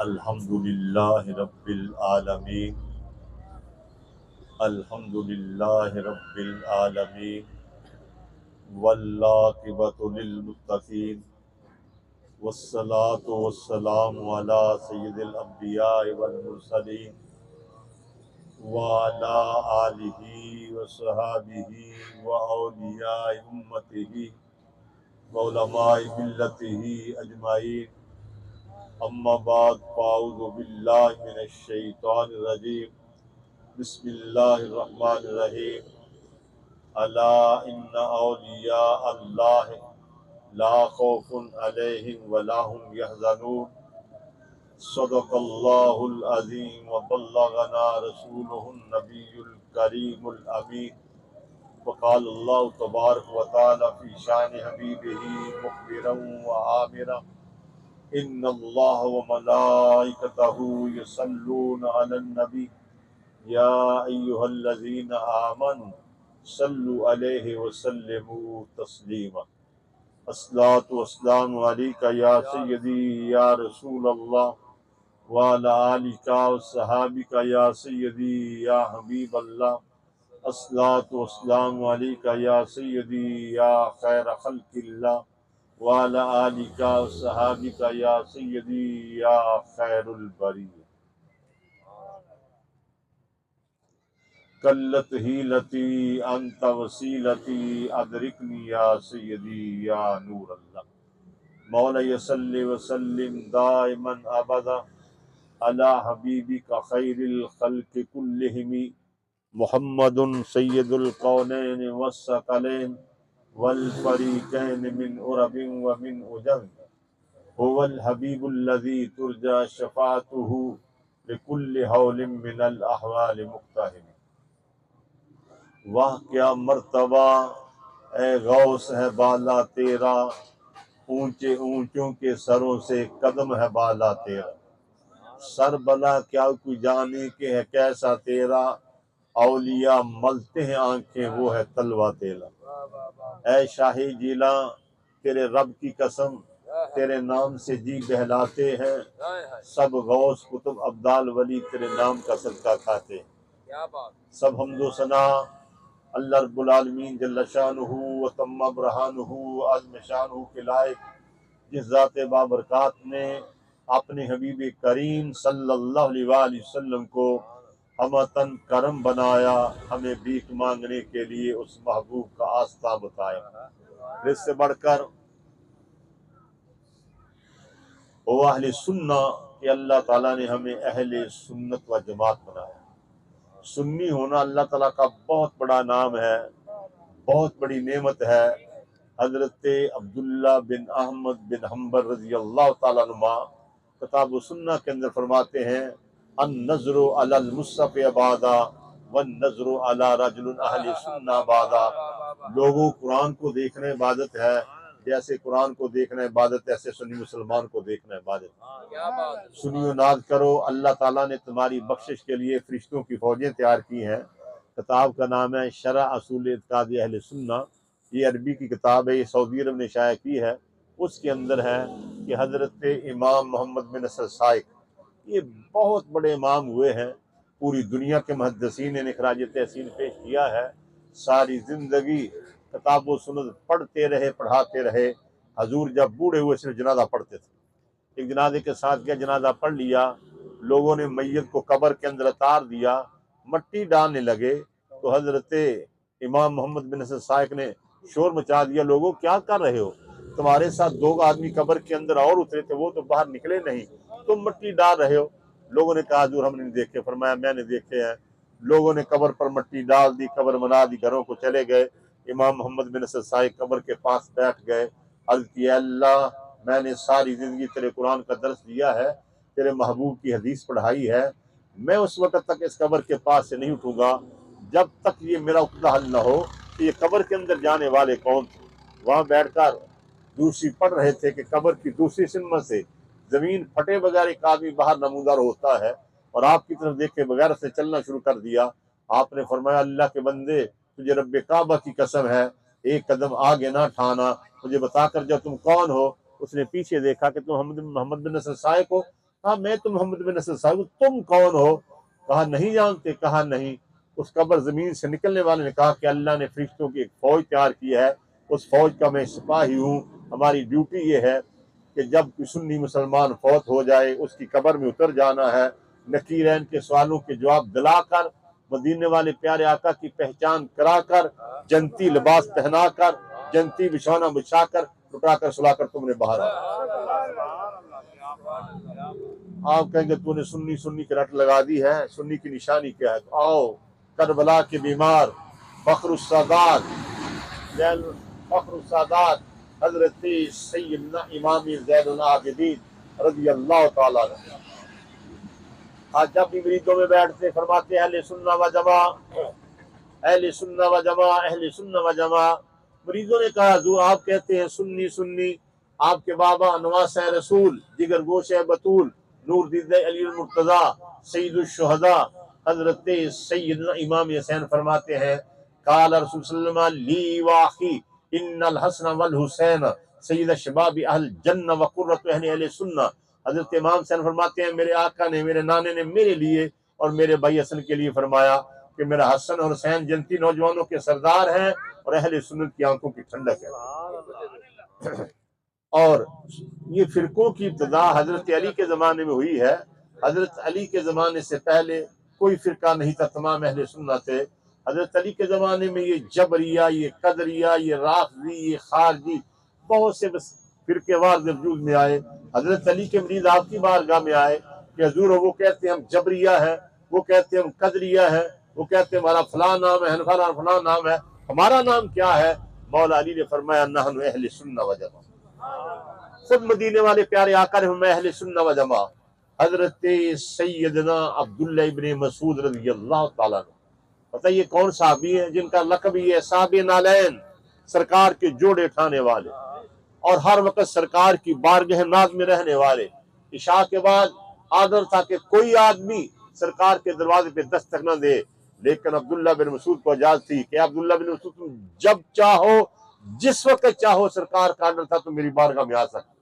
अल्हम्दुलिल्लाहि रब्बिल आलमीन अल्हम्दुलिल्लाहि रब्बिल आलमीन वल्लाक़िबतु लिल मुत्तक़ीन वस्सलातु वस्सलामु अला सय्यिदिल अंबिया'i वल मुरसलीन व अला आलिहि व सहाबिहि व औलिया'i उम्मतिहि व उलमाए मिल्लतिहि अजमाइन अम्मा बाद फ़अऊज़ु बिल्लाहि मिनश शैतानिर रजीम बिस्मिल्लाहिर रहमानिर रहीम अला इन्ना औलिया अल्लाह ला खौफुन अलैहिम व ला हुम यहज़नून सदक़ल्लाहुल अज़ीम व बल्लगना रसूलुहुन नबियुल करीमुल अमीन वक़ाल अल्लाहु तबारक व तआला फ़ी शान हबीबिही मुख़बिरन व आमिरा इन्नल्लाह व मलाइकतहु युसल्लूना अलन नबी या अय्युहल्लज़ीना आमनु सल्लु अलैहि व सल्लिमू तस्लीमा। अस्सलातु वस्सलामु अलैका या सय्यदी या रसूल अल्लाह व अला आलिका व सहाबिका या सय्यदी या हबीब अल्लाह। अस्सलातु वस्सलामु अलैका या सय्यदी या खैर खल्क़िल्लाह व अला आलिका व सहाबिका या सय्यदी या खैरुल बरिया। कल्लत हीलती अंत वसीलती अदरिकनी या सय्यदी या नूर अल्लाह। मौला सल्लि व सल्लिम दाइमन अबदा अला हबीबिका खैरिल खल्क़ि कुल्लिहिम मुहम्मदुन सय्यदुल कौनैन वस्सक़लैन वल फ़रीक़ैन मिन उरबिन व मिन उजम हुवल हबीबुल्लज़ी तुरजा शफ़ाअतुहु लिकुल्लि हौलिन मिनल अहवाल मुक़्तहिम। वाह क्या मर्तबा ए गौस है बाला तेरा, ऊंचे ऊंचों के सरों से कदम है बाला तेरा। सर बला क्या कोई जाने के है कैसा तेरा, औलिया मलते हैं आंखें वो है तलवा तेरा। ऐ शाही जिला तेरे रब की कसम, तेरे नाम से जी बहलाते हैं, सब गौस कुतुब अब्दाल वली तेरे नाम का सदका खाते हैं। सब हमदो सना अल्लाह रब्बुल आलमीन जल्ल शानुहु व तम्मा बरहानुहु अज़्म शानुहु के लायक, जिस ज़ात बाबरकात ने अपने हबीब करीम सल्लल्लाहु अलैहि वसल्लम को हमतन करम बनाया, हमें भीख मांगने के लिए उस महबूब का आस्था बताया। इससे बढ़कर ओ अहले सुन्ना कि अल्लाह ताला ने हमें अहले सुन्नत व जमात बनाया। सुन्नी होना अल्लाह ताला का बहुत बड़ा नाम है, बहुत बड़ी नेमत है। हजरत अब्दुल्ला बिन अहमद बिन हम्बल रज़ी अल्लाह ताला अनुमा किताब सुन्ना के अंदर फरमाते हैं, अन नज़रु अलल मुसफ़ अबादा वन नज़रु अला रजुलिन अहले सुन्ना बादा। लोगों कुरान को देखना इबादत है, जैसे कुरान को देखना इबादत ऐसे सुन्नी मुसलमान को देखना इबादत। सुनियो नाज करो, अल्लाह ताला ने तुम्हारी बख्शिश के लिए फरिश्तों की फौजें तैयार की हैं। किताब का नाम है शरअ असूल इत्काद अहले सुन्ना। ये अरबी की किताब है, ये सऊदी अरब ने शाया की है। उसके अंदर है कि हजरत इमाम मोहम्मद बिन नसर साइक, ये बहुत बड़े इमाम हुए हैं, पूरी दुनिया के मुहद्दिसीन ने इखराज तहसीन पेश किया है। सारी जिंदगी किताब व सुन्नत पढ़ते रहे, पढ़ाते रहे। हजूर जब बूढ़े हुए सिर्फ जनाजा पढ़ते थे। एक जनाजे के साथ क्या जनाजा पढ़ लिया, लोगों ने मैयत को कब्र के अंदर उतार दिया, मट्टी डालने लगे तो हजरत इमाम मोहम्मद बिन नसर साइक ने शोर मचा दिया, लोगों क्या कर रहे हो, तुम्हारे साथ दो आदमी कब्र के अंदर और उतरे थे, वो तो बाहर निकले नहीं, तुम मट्टी डाल रहे हो। लोगों ने कहा हजूर हमने नहीं देखे। फरमाया मैंने देखे हैं। लोगों ने कब्र पर मट्टी डाल दी, कब्र बना दी, घरों को चले गए। इमाम मोहम्मद बिन नसर साइक कब्र के पास बैठ गए। अर्ज किया, अल्लाह मैंने सारी जिंदगी तेरे कुरान का दर्स दिया है, तेरे महबूब की हदीस पढ़ाई है, मैं उस वक्त तक इस कब्र के पास से नहीं उठूंगा जब तक ये मेरा उकदा हल न हो कि ये कब्र के अंदर जाने वाले कौन थे। वहां बैठकर दूसरी पढ़ रहे थे कि कब्र की दूसरी सिमत से जमीन फटे बगैर एक आदमी बाहर नमूदार होता है और आपकी तरफ देखे बगैर से चलना शुरू कर दिया। आपने फरमाया, अल्लाह के बंदे तुझे रब्बे काबा की कसम है, एक कदम आगे ना ठाना, मुझे बताकर जब तुम कौन हो। उसने पीछे देखा कि तुम मोहम्मद बिन नसर साइक हो। कहा मैं तो मोहम्मद बिन नसर साहब, तुम कौन हो? कहा नहीं जानते। कहा नहीं। उस कब्र जमीन से निकलने वाले ने कहा कि अल्लाह ने फरिश्तों की एक फौज तैयार की है, उस फौज का मैं सिपाही हूँ। हमारी ड्यूटी ये है कि जब कोई सुन्नी मुसलमान फौत हो जाए उसकी कब्र में उतर जाना है, नकीरैन के सवालों के जवाब दिलाकर, मदीने वाले प्यारे आका की पहचान कराकर, जन्नती लिबास पहनाकर, जन्नती बिछौना बिछाकर, लुटाकर सुलाकर तुमने बाहर आप कहेंगे तूने सुन्नी सुन्नी की रट लगा दी है, सुन्नी की निशानी क्या है? तो आओ करबला के बीमार फखरुस्सादात फखरुस्सादात हजरत सैयदना इमाम ज़ैनुल आबिदीन रज़ियल्लाहु तआला अन्हु आज जब भी मरीजों में बैठते फरमाते अहले सुन्ना व जमा, अहले सुन्ना व जमा, अहले सुन्ना व जमा। मरीजों ने कहा जो आप कहते हैं सुन्नी सुन्नी, आपके बाबा नवास रसूल, जिगर गोश बतूल, नूरदीद अली मुर्तजा, सैयदुल शुहदा हजरत सैयदना इमाम हुसैन फरमाते हैं काल रसूल सल्लल्लाहु अलैहि व आखी इन्नल हसन वल हुसैन सैयद शबाब अहल जन्नह व कुर्रतु अहले सुन्नह। हजरत इमाम हुसैन फरमाते हैं मेरे आका ने, मेरे नाने ने मेरे लिए और मेरे भाई हसन के लिए फरमाया कि मेरा हसन और हुसैन जन्नती नौजवानों के सरदार हैं और अहले सुन्नत की आंखों की ठंडक है। और ये फिरकों की इब्तिदा हजरत अली के ज़माने में हुई है। हजरत अली के ज़माने से पहले कोई फिरका नहीं था, तमाम अहले सुन्नत थे। हजरत अली के ज़माने में ये जबरिया, ये कदरिया, ये राफ़ज़ी, ये खारजी, बहुत से फिरकेवार वजूद में आए। हजरत अली के मरीज आपकी बारगाह में आए कि हजूर वो कहते हैं हम जबरिया है, वो कहते हैं हम कदरिया है, वो कहते हैं हमारा फला नाम है, फला नाम है, हमारा नाम क्या है? मौला अली ने फरमाया नहनु अहले सुन्नह व जमा। खुद मदीने वाले प्यारे आका ने फरमाया अहले सुन्नह व जमा। हजरत सैयदना अब्दुल्लाह इब्न मसूद रज़ियल्लाहु ताला अन्हु, पता ये कौन साहबी है जिनका लक़ब ये साहबे नालैन, सरकार के जोड़े उठाने वाले और हर वक्त सरकार की बारगाह नाज में रहने वाले। इशा के बाद आदर था कि कोई आदमी सरकार के दरवाजे पे दस्तक न दे, लेकिन अब्दुल्ला बिन मसूद को इजाजत थी कि अब्दुल्ला बिन मसूद तुम जब चाहो, जिस वक्त चाहो, सरकार का आर्डर था तुम मेरी बारगाह में आ सकते।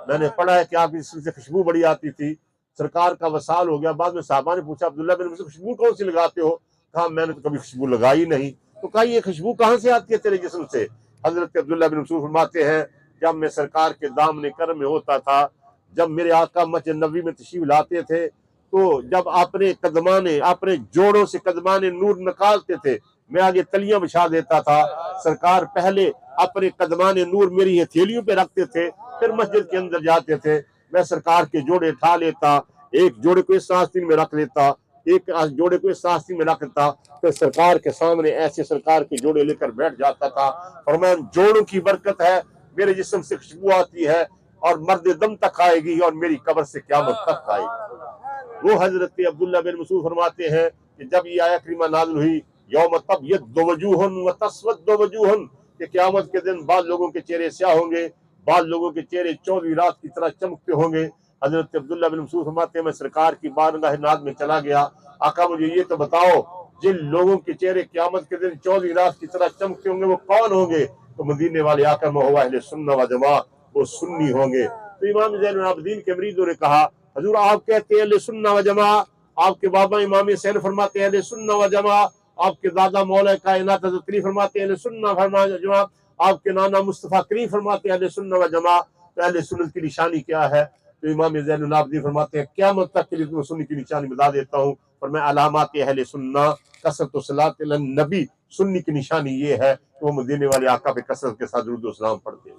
मैंने पढ़ा है कि आपकी से खुशबू बड़ी आती थी, सरकार का वसाल हो गया। बाद में साहबा ने पूछा अब्दुल्ला बिन मसूद खुशबू कौन सी लगाते हो? कहा मैंने तो कभी खुशबू लगाई नहीं। तो कहा ये खुशबू कहाँ से आती है तेरे जिस्म से? हजरत अब्दुल्ला बिन मसूद फरमाते हैं जब मैं सरकार के दामन करम में होता था, जब मेरे आका मस्जिद नबी में तशरीफ लाते थे, तो जब अपने जोड़ों से कदमाने नूर निकालते थे, मैं आगे तलियां बिछा देता था। सरकार पहले अपने कदमाने नूर मेरी हथेलियों पे रखते थे, फिर मस्जिद के अंदर जाते थे। मैं सरकार के जोड़े उठा लेता, एक जोड़े को इस आस्तीन में रख लेता, एक जोड़े को इस आस्तीन में रख लेता, फिर सरकार के सामने ऐसे सरकार के जोड़े लेकर बैठ जाता था। फरमाया जोड़ों की बरकत है, मेरे जिस्म से खुशबू आती है और मर्द दम तक आएगी और मेरी कब्र से क़यामत तक आएगी। वो हजरत अब्दुल्ला बिन मसूद फरमाते हैं कि जब ये आया करीमा नाज़िल हुई यौम तबयद्दु वजूहुन व तस्वद्दु वजूहुन, कि क़यामत के दिन बाद लोगों के चेहरे स्याह होंगे, बाद लोगों के चेहरे 14वीं रात की तरह चमकते होंगे। हजरत अब्दुल्ला बिन मसूद फरमाते हैं मैं सरकार की बारगाह नाज़ में चला गया, आका मुझे ये तो बताओ जिन लोगों के चेहरे क़यामत के दिन 14वीं रात की तरह चमकते होंगे वो कौन होंगे? तो मदीने वाले आका हुआ अहले सुन्नह व जमा, वो सुन्नी होंगे। तो इमाम ज़ैनुल आबिदीन के मरीजों ने कहा हजूर आप कहते हैं अहले सुन्नह व जमा, आपके बाबा इमाम हुसैन फरमाते हैं अहले सुन्नह व जमा, आपके दादा मौला कायनात हज़रत अली फरमाते हैं अहले सुन्नह व जमा, आपके नाना मुस्तफ़ा करीम फरमाते हैं अहले सुन्नह व जमा। तो अहले सुन्नत की निशानी क्या है? तो इमाम ज़ैनुल आबिदीन फरमाते हैं क़यामत तक के लिए तुम्हें सुन्नी की निशानी बता देता हूँ। और मैं अलामात अहले सुन्नह कसरत सलात अलन नबी, सुन्नी की निशानी ये है कि वो मदीने वाले आका पे कसरत के साथ दुरूद व सलाम पढ़ते हैं।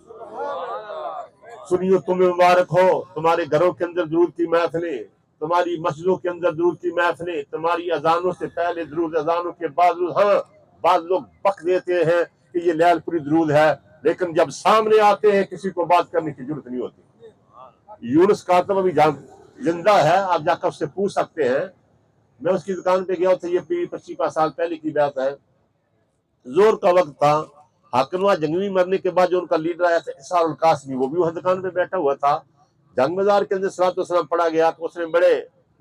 सुनियो तुम्हें मुबारक हो, तुम्हारे घरों के अंदर दुरूद की महफिलें, तुम्हारी मस्जिदों के अंदर दुरूद की महफिलें, तुम्हारी अजानों से पहले दुरूद, अजानों के बाद दुरूद। हाँ, बाद लोग बक देते हैं कि ये लैलपुरी दुरूद है, लेकिन जब सामने आते हैं किसी को बात करने की जरूरत नहीं होती। यूनुस कातब अभी जिंदा है, आप जाकर उससे पूछ सकते हैं। मैं उसकी दुकान पे गया था, ये 25 साल पहले की बात है, जोर का वक्त था। हाकिम जंगवी मरने के बाद जो उनका लीडर आया था इसारुल कासमी, वो भी वहां दुकान पे बैठा हुआ था। जंग बाजार के अंदर सलात व सलाम पढ़ा गया, तो उसने बड़े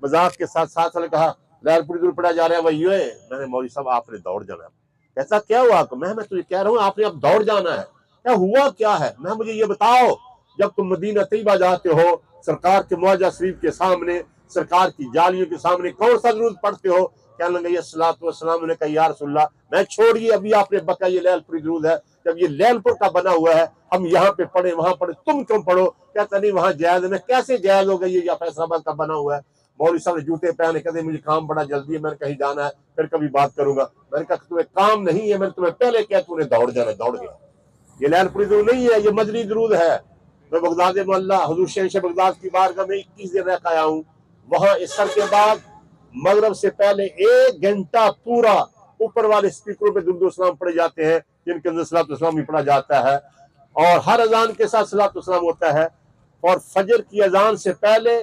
मजाक के साथ साथ वाले कहा लैलपुरी दूर पढ़ा जा रहा है, वही है। मैंने मौलवी साहब आपने दौड़ जाना है। कैसा क्या हुआ? मैं तुझे कह रहा हूँ आपने अब दौड़ जाना है। क्या हुआ क्या है? मैं मुझे ये बताओ। जब तुम मदीना तैयबा जाते हो, सरकार के मुआजा शरीफ के सामने, सरकार की जालियों के सामने कौन सा दुरूद पढ़ते हो? कहने लगे सलातो वसलाम ने कहा या रसूलल्लाह, मैं छोड़िए, अभी आपने बका ये लैलपुरी दुरूद है, जब ये लैलपुर का बना हुआ है, हम यहाँ पे पढ़े वहां पढ़े, तुम क्यों पढ़ो? कहता नहीं वहां जायज है। कैसे जायज हो गई? ये फैसलाबाद का बना हुआ है। मौलवी साहब ने जूते पहने, कहते मुझे काम बड़ा जल्दी है, मैंने कहीं जाना है, फिर कभी बात करूंगा। मैंने कहा तुम्हें काम नहीं है, मैंने तुम्हें पहले क्या, तूने दौड़ जाना, दौड़ गया। ये लैलपुरी दुरूद नहीं है, ये मदनी दुरूद है। मैं बगदाद मोहल्ला हुजूर शहंशाह बगदाद की बारगाह में 21 दिन रह आया हूँ। वहां इसर के बाद मगरब से पहले 1 घंटा पूरा ऊपर वाले स्पीकरों पे दुरूद सलाम पढ़े जाते हैं, जिनके अंदर सलातो सलाम भी पढ़ा जाता है, और हर अजान के साथ सलातो सलाम होता है। और फजर की अजान से पहले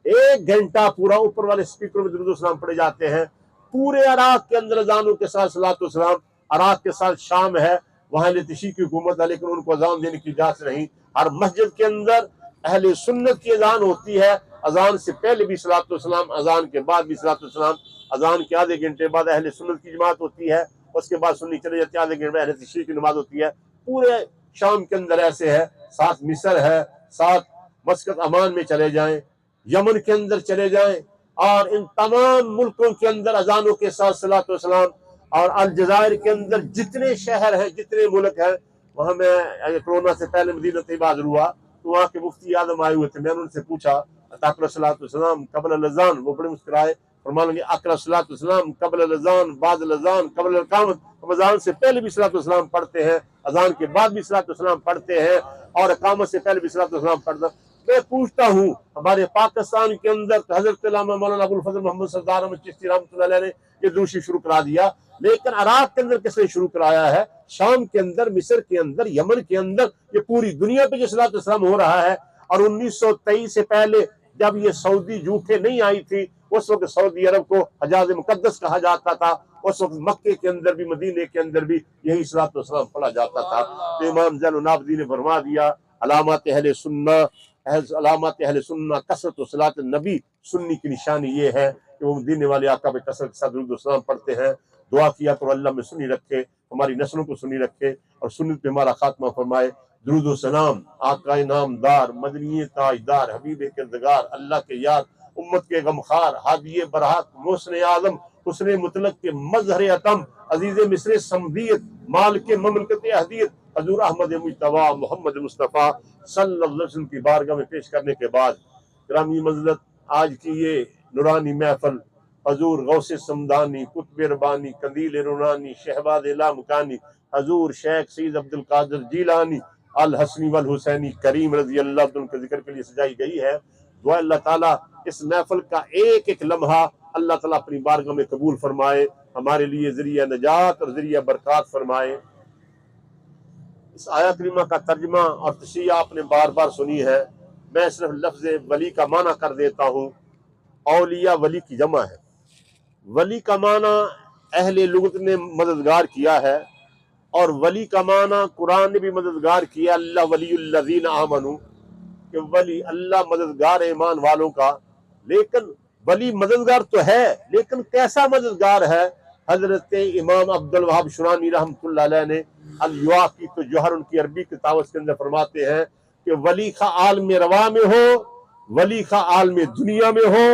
1 घंटा पूरा ऊपर वाले स्पीकरों में दुरूद सलाम पढ़े जाते हैं। पूरे इराक के अंदर अजानों के साथ सलातो सलाम। इराक के साथ शाम है, वहां लितशी की हुकूमत है, लेकिन उनको अजान देने की इजाजत नहीं। हर मस्जिद के अंदर अहले सुन्नत की अजान होती है, अजान से पहले भी सलातो सलाम, अजान के बाद भी सलातो सलाम। अजान के आधे घंटे बाद अहले सुन्नत की जमात होती है, उसके बाद सुन्नी चले जाते हैं, आधे घंटे में अहले तशरीह की नमाज होती है। पूरे शाम के अंदर ऐसे है, साथ मिस्र है, साथ मस्कत अमान में चले जाएं, यमन के अंदर चले जाएं, और इन तमाम मुल्कों के अंदर अजानों के साथ सलातो सलाम। और अलजायर के अंदर जितने शहर हैं, जितने मुल्क हैं, वहां मैं कोरोना से पहले मदीना तैयबा हुआ तो वहाँ के मुफ्ती आदम आए हुए थे। मैंने उनसे पूछा ताकरा सलातो सलाम कबल अज़ान, वो बड़े मुस्कुराए, फरमान लगे अकरा सलातो सलाम कबल अज़ान बाद अज़ान कबल अक़ामत। अज़ान से पहले भी सलातो सलाम पढ़ते हैं, अज़ान के बाद भी सलातो सलाम पढ़ते हैं, और अक़ामत से पहले भी सलातो सलाम पढ़ते हैं। मैं पूछता हूँ, हमारे पाकिस्तान के अंदर हजरत मौलाना अबुल फजल मोहम्मद सरदार अहमद चिश्ती रहमतुल्लाह अलैह ने ये दूसरी शुरू करा दिया, लेकिन अराक के अंदर किसने शुरू कराया है? शाम के अंदर, मिस्र के अंदर, यमन के अंदर, ये पूरी दुनिया पे जो सलातो सलाम हो रहा है। और 1923 से पहले जब ये सऊदी झूठे नहीं आई थी, उस वक्त सऊदी अरब को हजाज मुकद्दस कहा जाता था, उस वक्त मक्के के अंदर भी, मदीने के अंदर भी यही सलातो सलाम पढ़ा जाता था। तो इमाम ज़ैनुल आबिदीन ने फरमा दिया, अलामत अहले सुन्ना, अलामत अहले सुन्ना कसरत सलात नबी, सुन्नी की निशानी ये है कि वो मदीने वाले आका पे कसरत के साथ दुरूद सलाम पढ़ते हैं। दुआ किया तो अल्लाह में सुनी रखे, हमारी नस्लों को सुनी रखे, और सुन्नत पे हमारा खात्मा फरमाए। दुरूद सलाम आका नामदार, मदनी ताजदार, हबीब किरदगार, अल्लाह के यार, उम्मत के गमखार, हादिये बरहक, मोहसिन आदम, हुस्न मुतलक के मजहर अतम, अजीज मिस्र समदियत, माल के ममलकत अहदियत, हजूर अहमद मुज्तबा मोहम्मद मुस्तफ़ा सल्लल्लाहु अलैहि वसल्लम की बारगाह में पेश करने के बाद, ग्रामी मंज़िलत आज की ये नूरानी महफल हजूर गौसे समदानी, कुतुब रबानी, कंदील रूनानी, शहबाद लामकानी, हजूर शेख सईद अब्दुल कादिर जीलानी अल हसनी वल हुसैनी करीम रजी अल्लाह के जिक्र के लिए सजाई गई है। दुआ अल्लाह ताला इस महफल का एक एक लम्हा अल्लाह ताला अपनी बारगाह में कबूल फरमाए, हमारे लिए जरिया नजात और जरिया बरकत फरमाए। इस आया करीमा का तर्जमा और तशरीह आपने बार बार सुनी है, मैं सिर्फ लफ्ज़ वली का माना कर देता हूँ। औलिया वली की जमा है। वली का माना अहले लुगत ने मददगार किया है, और वली का माना कुरान ने भी मददगार किया, अल्लाह वलीयुल्लज़ीना आमनू, कि वली अल्लाह मददगार ईमान वालों का। लेकिन वली मददगार तो है, लेकिन कैसा मददगार है? हजरत इमाम अब्दुल वहाब शुरानी रहमतुल्लाह अलैह ने अल युआकी तो जोहर उनकी अरबी किताब के अंदर फरमाते हैं कि वली खा आलम रवा में हो, वली खा आलम दुनिया में हो,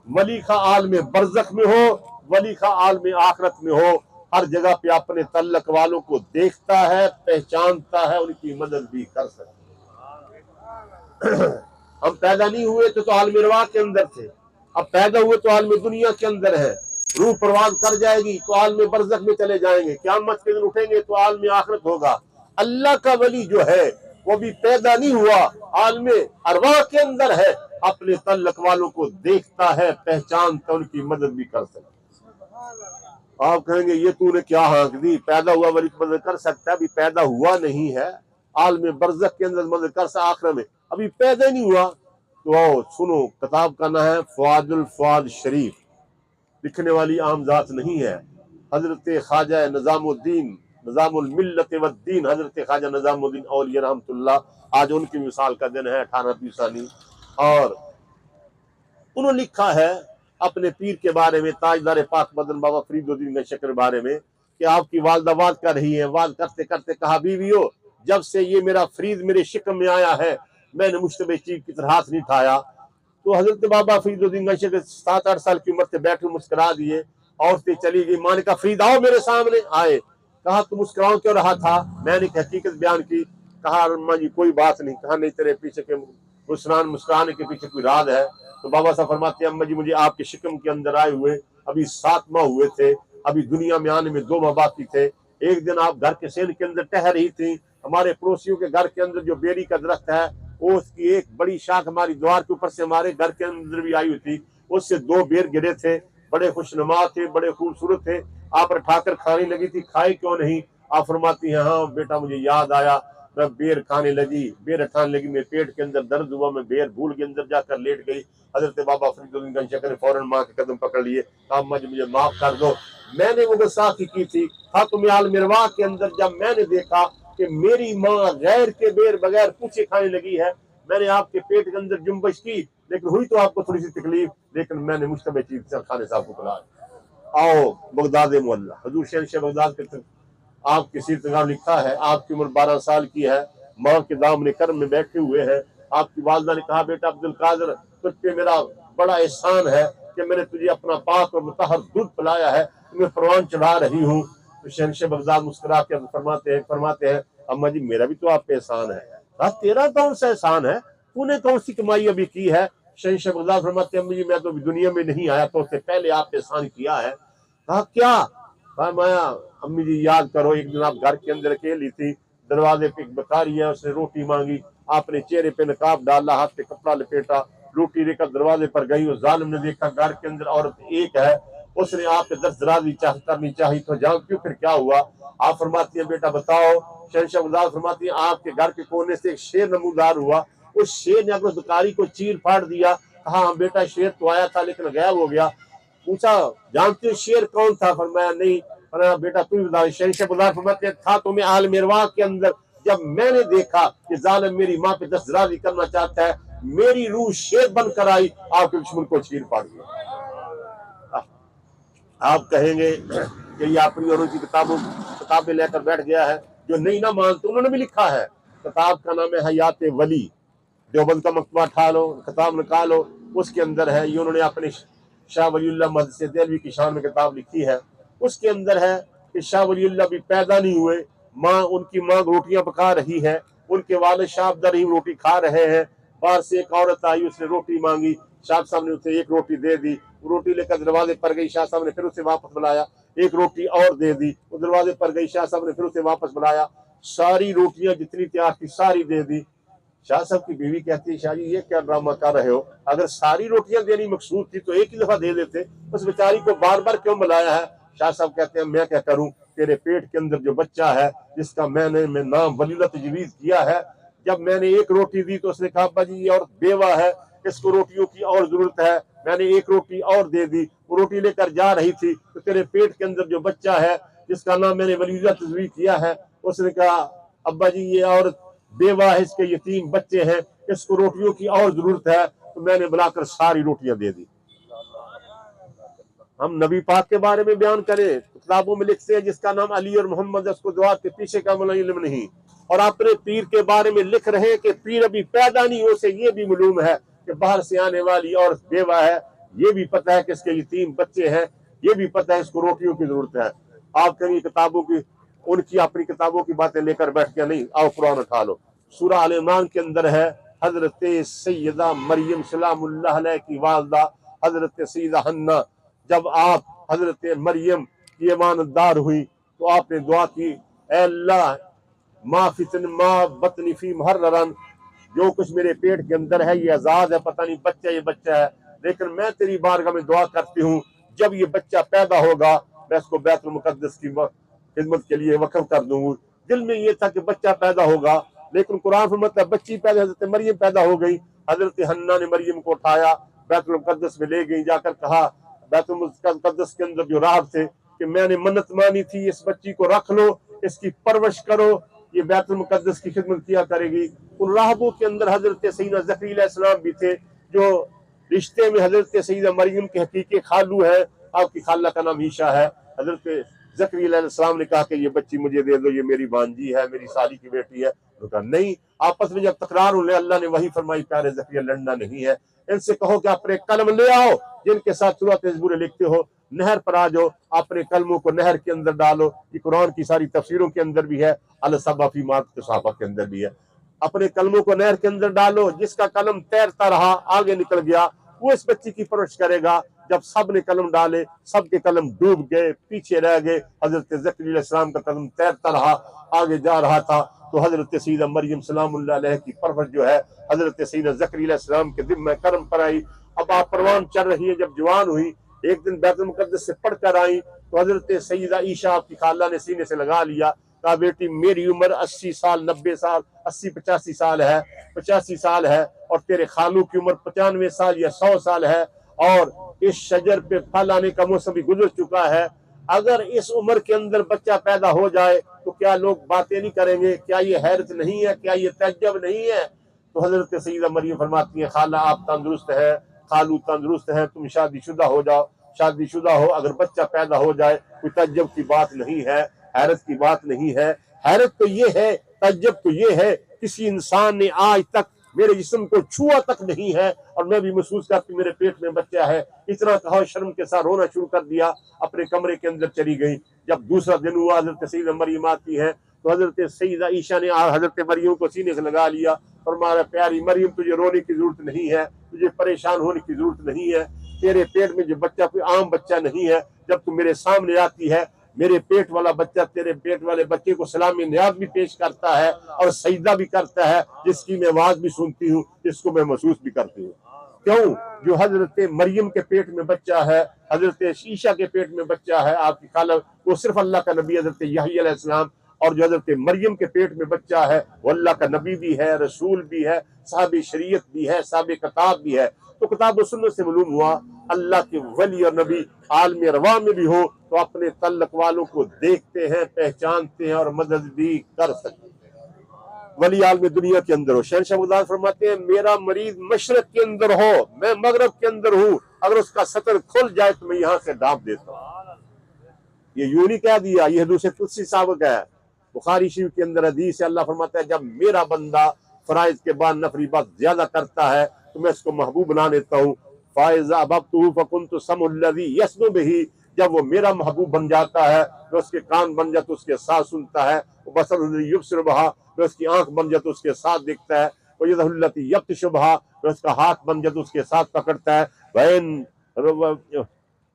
वली खा आलम बरज़ख में हो, वली खा आलम आखिरत में हो, हर जगह पे अपने तल्लक वालों को देखता है, पहचानता है, उनकी मदद भी कर सकता है। हम पैदा नहीं हुए तो आलम रवा के अंदर थे, अब पैदा हुए तो आलम दुनिया के अंदर है। रूह परवाज कर जाएगी तो आलम बरज़ख में चले जाएंगे, क़यामत के दिन उठेंगे तो आलम आखिरत होगा। अल्लाह का वली जो है वो भी पैदा नहीं हुआ, आलम अरवा के अंदर है, अपने तल्लक वालों को देखता है, पहचानता, उनकी मदद भी कर सकता है। आप कहेंगे ये तूने क्या हाँक दी, पैदा हुआ वली की मदद कर सकता है? अभी पैदा हुआ नहीं है, आलम बरज़ख के अंदर मदद कर सकता, आखिर में अभी पैदा नहीं हुआ। तो आओ सुनो, किताब का नाम है फ़ुआदुल फ़ुआद शरीफ, लिखने वाली आम जात नहीं है। हजरत ख्वाजा निज़ामुद्दीन निज़ामुल मिल्लत वद्दीन, हजरत ख्वाजा निज़ामुद्दीन औलिया रहमतुल्लाह, आज उनकी मिसाल का दिन है 18 पीसानी। और उन्होंने लिखा है अपने पीर के बारे में, ताजदार पाक मदन बाबा फरीदुद्दीन गंशकर के बारे में, कि आपकी वालदा वाद कर रही है। वाद करते करते कहा, बीवियों, जब से ये मेरा फरीद मेरे शिकम में आया है, मैंने मुश्तबे चीज की तरह हाथ नहीं उठाया। तो हजरत बाबा फरीदुद्दीन गंशे के 7-8 साल की उम्र से बैठे मुस्कुरा दिए। औरतें चली गई। माँ ने कहा फरीद आओ मेरे सामने। आए। कहा तुम मुस्कुराओ क्यों रहा था? मैंने हकीकत बयान की। कहा अम्मा जी कोई बात नहीं। कहा नहीं तेरे पीछे के मुस्कुराने के पीछे कोई राज है। तो बाबा साहब फरमाते हैं अम्मा जी मुझे आपके शिकम के अंदर आए हुए अभी 7 माह हुए थे, अभी दुनिया में आने में 2 माह बाकी थे। एक दिन आप घर के सेल के अंदर टहल रही थी, हमारे पड़ोसियों के घर के अंदर जो बेरी का दरख्त है उसकी एक बड़ी शाख हमारी द्वार के ऊपर से हमारे घर के अंदर भी आई हुई थी, उससे 2 बेर गिरे थे, बड़े खुशनुमा थे, बड़े खूबसूरत थे। आप उठाकर खाने लगी थी, खाए क्यों नहीं? आप फरमाती हैं हाँ बेटा मुझे याद आया, मैं बेर खाने लगी, बेर खाने लगी, मेरे पेट के अंदर दर्द हुआ, मैं बेर भूल के अंदर जाकर लेट गई। हजरत बाबा फरीदुद्दीन गंशकर ने फौरन माँ के कदम पकड़ लिए। कहा अम्मा जी मुझे माफ कर दो, मैंने वो गुस्ताखी की थी। खातुम आल मिरवा के अंदर जब मैंने देखा कि मेरी माँ गैर के बेर बगैर पूछे खाने लगी है, मैंने आपके पेट के अंदर जुम्बश की, लेकिन हुई तो आपको थोड़ी सी तकलीफ, लेकिन मैंने मुश्तबे चीज खाने साहब को बुलाया। आओ बगदाद मोहल्ला हजूर शहंशाह बगदाद के आपकी सीरतगाह लिखा है। आपकी उम्र 12 साल की है, माँ के दामन कर्म में बैठे हुए हैं। आपकी वालदा ने कहा बेटा अब्दुल कादिर तुझ पे मेरा बड़ा एहसान है कि मैंने तुझे अपना पाक और मुतहर दूध पिलाया है, तुम्हें परवान चढ़ा रही हूँ। तो शहंशाह बगदाद मुस्कुरा के फरमाते हैं अम्मा जी मेरा भी तो आप पे एहसान है। कहा तेरा कौन सा एहसान है, तूने कौन सी कमाई अभी की है? शहंशाह बगदाद फरमाते हैं अम्मी जी मैं तो दुनिया में नहीं आया तो उससे पहले आप एहसान किया है। कहा क्या? माया अम्मी जी याद करो एक दिन आप घर के अंदर अकेली थी, दरवाजे पे एक बकारी है उसने रोटी मांगी, आपने चेहरे पे नकाब डाला, हाथ पे कपड़ा लपेटा, रोटी लेकर दरवाजे पर गई। उस जालिम ने देखा घर के अंदर औरत एक है, उसने आपके दस्तराजी करनी चाहिए तो जान क्यों, फिर क्या हुआ? आप फरमाती है बेटा बताओ। शहंशाह बगदाद फरमाती है आपके घर के कोने से एक शेर नमूदार हुआ, उस शेर ने अपने दुकारी को चीर फाड़ दिया। कहा बेटा शेर तो आया था लेकिन गायब हो गया। पूछा जानते हो शेर कौन था? फरमाया नहीं। बेटा तू बता। शहंशाह बगदाद फरमाते था तुम्हें आल मिरवा के अंदर जब मैंने देखा कि जालिम मेरी माँ पे दस्तराजी करना चाहता है, मेरी रूह शेर बनकर आई, आपके दुश्मन को चीर फाड़ दिया। आप कहेंगे कि ये अपनी और उनकी किताबें लेकर बैठ गया है, जो नहीं ना मानते उन्होंने भी लिखा है। किताब का नाम है हयात वली, देवबंद का मकतबा उठा लो, किताब निकालो, उसके अंदर है। ये उन्होंने अपने शाह वलीउल्लाह मदरसे देलवी की शान में किताब लिखी है। उसके अंदर है कि शाह वलीउल्लाह भी पैदा नहीं हुए, उनकी माँ रोटियां पका रही है, उनके वालिद शाह अब्दुल रहीम रोटी खा रहे हैं, बाहर से एक औरत आई उसने रोटी मांगी, शाह साहब ने उसे एक रोटी दे दी, वो रोटी लेकर दरवाजे पर गई, शाह साहब ने फिर उसे वापस बुलाया, एक रोटी और दे दी, वो दरवाजे पर गई, शाह साहब ने फिर उसे वापस बुलाया, सारी रोटियां जितनी तैयार थी सारी दे दी। शाह साहब की बीवी कहती है शाह जी ये क्या ड्रामा कर रहे हो, अगर सारी रोटियां देनी मकसूद थी तो एक ही दफा दे देते, उस बेचारी को बार बार क्यों बुलाया है? शाह साहब कहते हैं मैं क्या करूं, तेरे पेट के अंदर जो बच्चा है जिसका मैंने नाम वलीला तजवीज किया है, जब मैंने एक रोटी दी तो उसने कहा अब्बा जी ये औरत बेवा है, इसको रोटियों की और जरूरत है, मैंने एक रोटी और दे दी, वो रोटी लेकर जा रही थी तो तेरे पेट के अंदर जो बच्चा है जिसका नाम मैंने वलीला तजवीज किया है, उसने कहा अब्बा जी ये औरत बेवा है, इसके यतीम बच्चे हैं, इसको रोटियों की और जरूरत है, तो मैंने बुलाकर सारी रोटियां दे दी। हम नबी पाक के बारे में बयान करें तो किताबों में लिखते हैं जिसका नाम अली और मोहम्मद है उसको दुआ के पीछे का इल्म नहीं, और अपने पीर के बारे में लिख रहे हैं कि पीर अभी पैदा नहीं हो, से ये भी मालूम है कि बाहर से आने वाली और बेवा है, ये भी पता है कि इसके यतीम बच्चे हैं, ये भी पता है इसको रोटियों की जरूरत है। आप कहीं किताबों की उनकी अपनी किताबों की बातें लेकर बैठ के नहीं, आओ कुरान उठा लो। सूरह आल इमरान के अंदर है हजरत सैयदा मरियम सलामुल्लाह अलैहा की वालदा हजरत सैयदा हन्ना, जब आप हजरत मरियम की ईमानदार हुई तो आपने दुआ की अल्लाह मा फितन मा बतनी फी मुहर्ररन, जो कुछ मेरे पेट के अंदर है ये आजाद है, पता नहीं बच्चा ये बच्चा है, लेकिन मैं तेरी बारगाह में दुआ करती हूँ जब ये बच्चा पैदा होगा मैं इसको बैतुल मुकद्दस की खिदमत के लिए वक्फ कर दूंगी। दिल में ये था कि बच्चा पैदा होगा, लेकिन कुरान फरमाता है बच्ची पैदा, हजरत मरियम पैदा हो गई, हजरत हन्ना ने मरियम को उठाया बैतुल मुकद्दस में ले गई, जाकर कहा बैतुल मुकद्दस के अंदर जो राहब थे कि मैंने मन्नत मानी थी इस बच्ची को रख लो, इसकी परवरिश करो, ये बैतुल मुकद्दस की खिदमत किया करेगी। उन राहबों के अंदर हजरत सैयदना ज़करिया अलैहिस्सलाम भी थे, जो रिश्ते में हजरत सैयदा मरियम के हकीकी खालू है, आपकी खाला का नाम ईशा है, हजरत ज़करिया अलैहिस्सलाम ने कहा कि ये बच्ची मुझे दे दो, ये मेरी भांजी है, मेरी साली की बेटी है। तो कहा नहीं। आपस में जब तकरार होने, अल्लाह ने वही फरमाई, प्यारे ज़करिया लड़ना नहीं है, इनसे कहो कि अपने कलम ले आओ जिनके साथ सूरत ज़बूर लिखते हो, नहर पर आ जाओ, अपने कलमों को नहर के अंदर डालो। ये कुरान की सारी तफसीरों के अंदर भी है, अल-सबा फी मा तसाफा के अंदर भी है। अपने कलमों को नहर के अंदर डालो, जिसका कलम तैरता रहा आगे निकल गया, वो इस बच्ची की परवरिश करेगा। जब सब ने कलम डाले, सबके कलम डूब गए, पीछे रह गए, हजरत ज़करिया अलैहिस्सलाम का कलम तैरता रहा, आगे जा रहा था। तो हजरत सैयदा मरियम सलामुल्लाह अलैहा की परवरिश जो है हजरत सैयदा ज़करिया अलैहिस्सलाम के दिल में कर्म पर आई। अब आप परवान चल रही है, जब जवान हुई, एक दिन बैतुल मुक़द्दस से पढ़कर आई, तो हजरत सैयदा ईशा आपकी खाला ने सीने से लगा लिया, कहा बेटी मेरी उम्र 80 साल 90 साल 80-85 साल है, 85 साल है, और तेरे खालू की उम्र 95 साल या 100 साल है, और इस शजर पे फल आने का मौसम भी गुजर चुका है। अगर इस उम्र के अंदर बच्चा पैदा हो जाए तो क्या लोग बातें नहीं करेंगे? क्या ये हैरत नहीं है? क्या ये तअज्जुब नहीं है? तो हजरत सैयदा मरियम फरमाती है, खाला आप तंदुरुस्त है, खालू तंदुरुस्त है, तुम शादीशुदा हो जाओ, शादीशुदा हो, अगर बच्चा पैदा हो जाए कोई तअज्जुब की बात नहीं है, हैरत की बात नहीं है। हैरत तो ये है, तअज्जुब तो ये है, किसी इंसान ने आज तक मेरे जिस्म को छुआ तक नहीं है और मैं भी महसूस करती मेरे पेट में बच्चा है। इतना कहा, शर्म के साथ रोना शुरू कर दिया, अपने कमरे के अंदर चली गई। जब दूसरा दिन हुआ, हजरत सैयदा मरियम आती है, तो हजरत सैयदा ईशा ने हजरत मरियम को सीने से लगा लिया और हमारा प्यारी मरियम, तुझे रोने की जरूरत नहीं है, तुझे परेशान होने की जरूरत नहीं है, तेरे पेट में जो बच्चा कोई आम बच्चा नहीं है। जब तू मेरे सामने आती है, मेरे पेट वाला बच्चा तेरे पेट वाले बच्चे को सलामी न्याज भी पेश करता है और सजदा भी करता है, जिसकी मैं आवाज भी सुनती हूँ, जिसको मैं महसूस भी करती हूँ। क्यों? जो हजरत मरियम के पेट में बच्चा है, हजरत शीशा के पेट में बच्चा है, आपकी खाला, वो सिर्फ अल्लाह का नबी हजरत यहया अलैहिस्सलाम, और जो हजरत मरियम के पेट में बच्चा है वो अल्लाह का नबी भी है, रसूल भी है, साहब शरीयत भी है, साहब किताब भी है। तो किताब सुन्नत से मालूम हुआ अल्लाह के वली और नबी आलम रवा में भी हो तो अपने तल्लक वालों को देखते हैं, पहचानते हैं और मदद भी कर सकते हैं। वली आलम दुनिया के अंदर हो। शहंशाह बगदाद फरमाते हैं, मेरा मरीज मशरक के अंदर हो, मैं मगरब के अंदर हूँ, अगर उसका सतर खुल जाए तो मैं यहाँ से डांप देता हूँ। ये यूं नहीं कह दिया, ये हदीस कुदसी साबित है। बुखारी शरीफ के अंदर हदीस है, अल्लाह फरमाता है, जब मेरा बंदा फराइज के बाद नफरी बात ज्यादा करता है तो मैं इसको महबूब बना देता हूँ। फाइज़ा अहबब्तुहु फकुन्तु समउल्लज़ी यस्मउ बिही, जब वो मेरा महबूब बन जाता है, मैं उसके कान बन जाता, उसके साथ सुनता है। बसरुल्लज़ी युबसिरु बिहा, मैं उसकी आंख बन जाता, उसके साथ देखता है। वयदुल्लती यब्तिशु बिहा, मैं उसका हाथ बन जाता, उसके साथ पकड़ता है।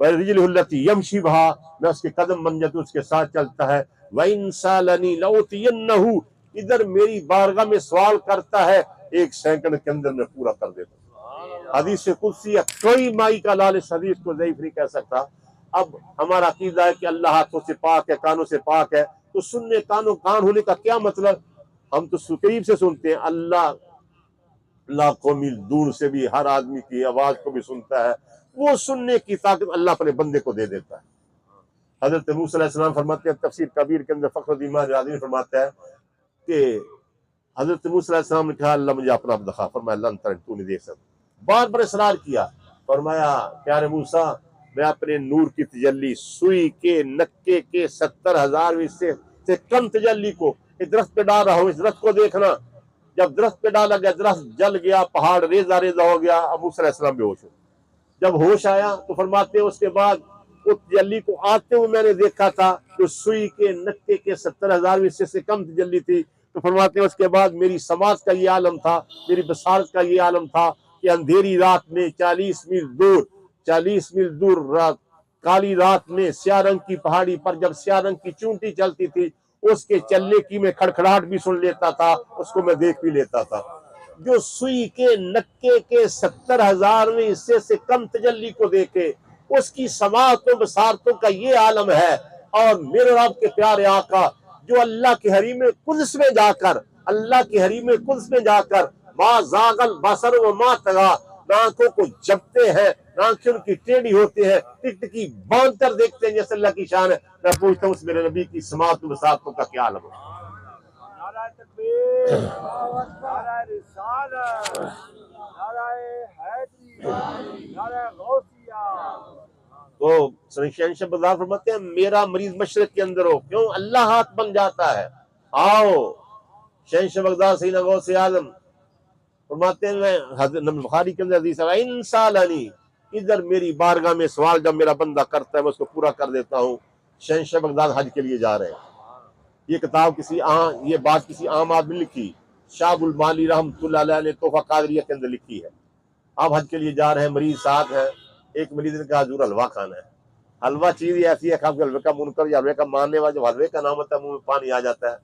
वरिजलुल्लती यमशी बिहा, मैं उसके कदम बन जाता, उसके साथ चलता है। वइन सालनी लउतियन्नहु, इधर मेरी बारगाह में सवाल करता है, 1 सेकंड के अंदर मैं पूरा कर देता हूँ। हदीस कुदसी है, कोई माई का लाल इस हदीस को ज़ईफ नहीं कह सकता। अब हमारा अकीदा है कि अल्लाह हाथों से पाक है, कानों से पाक है, तो सुनने कान होने का क्या मतलब? हम तो करीब से सुनते हैं, अल्लाह लाखों मील दूर से भी हर आदमी की आवाज को भी सुनता है। वो सुनने की ताकत अल्लाह अपने बंदे को दे देता है। हजरत मूसा अलैहिस्सलाम फरमाते हैं, तफसीर कबीर के अंदर फखरुद्दीन इमाम राज़ी फरमाता है कि हजरत मूसा अलैहिस्सलाम ने कहा, अल्लाह मुझे अपना रब दिखा। फरमाया लन तरन, तू नहीं देख सकता। बार बार इसरार किया। फरमाया, प्यारे मूसा, मैं अपने नूर की तजल्ली सुई के नक्के के 70,000 हिस्से से कम तजल्ली को इस दरख्त पे डाल रहा हूँ, इस दरख्त को देखना। जब दरख्त पे डाला गया, दरख्त जल गया, पहाड़ रेजा रेजा हो गया। अब मूसा अलैहिस्सलाम बेहोश हो। जब होश आया तो फरमाते हैं, उसके बाद उस तजल्ली को आते हुए मैंने देखा था, तो सुई के नक्के के 70,000 हिस्से से कम तजल्ली थी। तो फरमाते हैं, उसके बाद मेरी समाज का ये आलम था, मेरी बसारत का ये आलम था कि अंधेरी रात में 40 मील दूर रात, काली रात में स्याह रंग की पहाड़ी पर जब स्याह रंग की चूंटी चलती थी, उसके चलने की मैं खड़खड़ाहट भी सुन लेता था, उसको मैं देख भी लेता था। जो सुई के नक्के के 70,000वें हिस्से से कम तजल्ली को देखे, उसकी समातों बसारतों का ये आलम है। और मेरे रब के प्यारे आका जो अल्लाह के हरीम कुद्स में जाकर, अल्लाह के हरीम कुद्स में जाकर मा जागल बसर व मा तगा, आंखों को जपते हैं, आंखें उनकी टेढ़ी होती है, टिकटिकी बांध कर देखते हैं, जैसे अल्लाह की शान है। मैं पूछता हूँ, उस मेरे नबी की समातों बसारतों का क्या आलम है? तो शहंशाह बगदाद फरमाते हैं मेरा मरीज मशरक के अंदर हो, क्यों? अल्लाह हाथ बन जाता है। आओ शहंशाह बगदाद सैयदना गौस आजम फरमाते हैं, मैं हज़रत नबी बुखारी के अंदर हदीस है, इंसालनी, इधर मेरी बारगाह में सवाल जब मेरा बंदा करता है मैं उसको पूरा कर देता हूँ। शहंशाह बगदाद हज के लिए जा रहे हैं। ये किताब ये बात किसी आम आदमी ने लिखी, शाहुल माली रहमतुल्लाह अलैह ने तोहफा कादरिया के अंदर लिखी है। आप हज के लिए जा रहे हैं, मरीज साथ है। एक मरीज ने कहा हजूर हलवा खाना है। हलवा चीज ऐसी है, हलवे का मुनकर या हलवे का मानने वाला, जो हलवे का नाम होता है मुंह में पानी आ जाता है।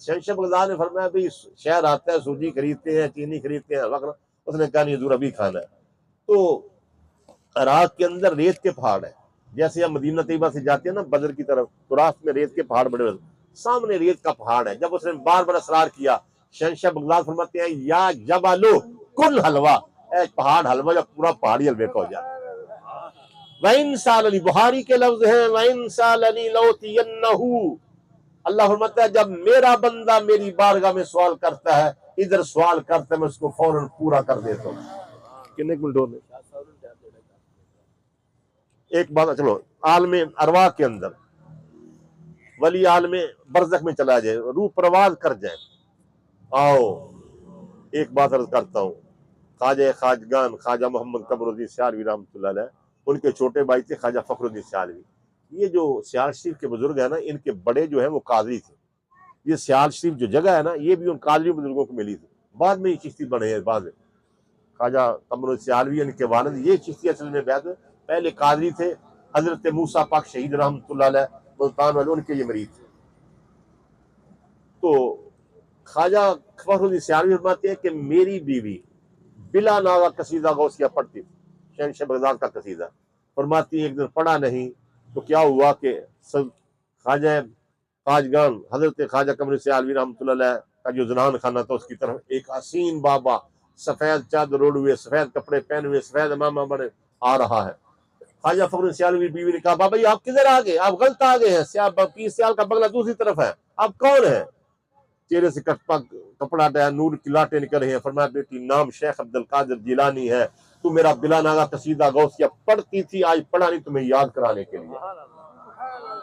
शहंशाह बगदाद ने फरमाया भाई शहर आता है, सूजी खरीदते हैं, चीनी खरीदते हैं, हलवा। उसने कहा नहीं हजूर अभी खाना है। तो इराक के अंदर रेत के पहाड़ है, जैसे हम मदीना तैयबा से जाते हैं ना बदर की तरफ, तो रास्ते में रेत के पहाड़ बड़े बड़े, सामने रेत का पहाड़ है। जब उसने बार बार असरार किया, शहंशाह बगदाद फरमाते हैं या जबालो कुल हलवा, पहाड़ हलवा या पूरा पहाड़ी हलवे का हो जाए। वइन सालनी, बुखारी के लफ्ज हैं, वइन सालनी लौतियन्नहु, अल्लाह फरमाता है जब मेरा बंदा मेरी बारगाह में सवाल करता है, इधर सवाल करता है, मैं उसको फौरन पूरा कर देता हूँ। कितने मिनटों में एक बात, चलो आलमे अरवाह के अंदर वली आलमे बरज़ख में चला जाए, रूह प्रवाज कर जाए। आओ एक बात अर्ज करता हूँ, ख्वाजा खाजगान ख्वाजा मोहम्मद कमरुद्दीन सियालवी रहमतुल्लाह अलैह, उनके छोटे भाई थे ख्वाजा फखरुद्दीन सियालवी। ये जो सियाल शरीफ के बुजुर्ग है ना, इनके बड़े जो है वो काजी थे। ये सियाल शरीफ जो जगह है ना, ये भी उन काजी बुजुर्गों को मिली थी, बाद में ये चिश्ती बने हैं। बाद में ख्वाजा कमरुद्दीन सियालवी इनके वालिद, ये चिश्ती असल में पहले काजी थे। हजरत मूसा पाक शहीद रहमतुल्लाह अलैह मुल्तान वाले, उनके ये मरीज थे। तो ख्वाजा फखरुद्दीन सियालवी फरमाते हैं कि मेरी बीवी बिला नागा कसीदा गौसिया पढ़ती थी, शहंशाह बगदाद का कसीदा। फरमाती एक दिन पढ़ा नहीं तो क्या हुआ कि ख्वाजा खाजगान हजरत ख्वाजा कमरुद्दीन सियालवी रहमतुल्लाह अलैह का जो जनान खाना था, उसकी तरफ एक हसीन बाबा सफेद चादर ओढ़े हुए, सफेद कपड़े पहने हुए, सफेद इमामा बने आ रहा है। ख्वाजा फखरुद्दीन सियालवी बीवी ने कहा बाबा आप किधर आ गए, आप गलत आ गए हैं, पीर सियाल का बंगला दूसरी तरफ है, आप कौन है? चेहरे से कपड़ा डाया, नूर की लाटें निकल रही हैं। फरमाया बेटी नाम शेख अब्दुल कादिर जिलानी है, तू मेरा बिला नागा कसीदा गौसिया पढ़ती थी, आज पढ़ा नहीं, तुम्हें याद कराने के लिए।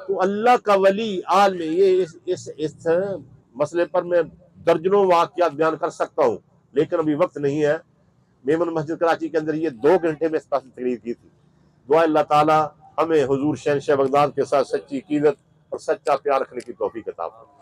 तो अल्लाह का वली आल में ये इस मसले पर मैं दर्जनों वाक़यात बयान कर सकता हूँ, लेकिन अभी वक्त नहीं है। मेमन मस्जिद कराची के अंदर ये 2 घंटे में इस बात की तकरीर की थी। दुआ अल्लाह ताला हमें हुजूर शहंशाह बगदाद के साथ सच्ची अकीदत और सच्चा प्यार रखने की तौफीक अता फरमाए।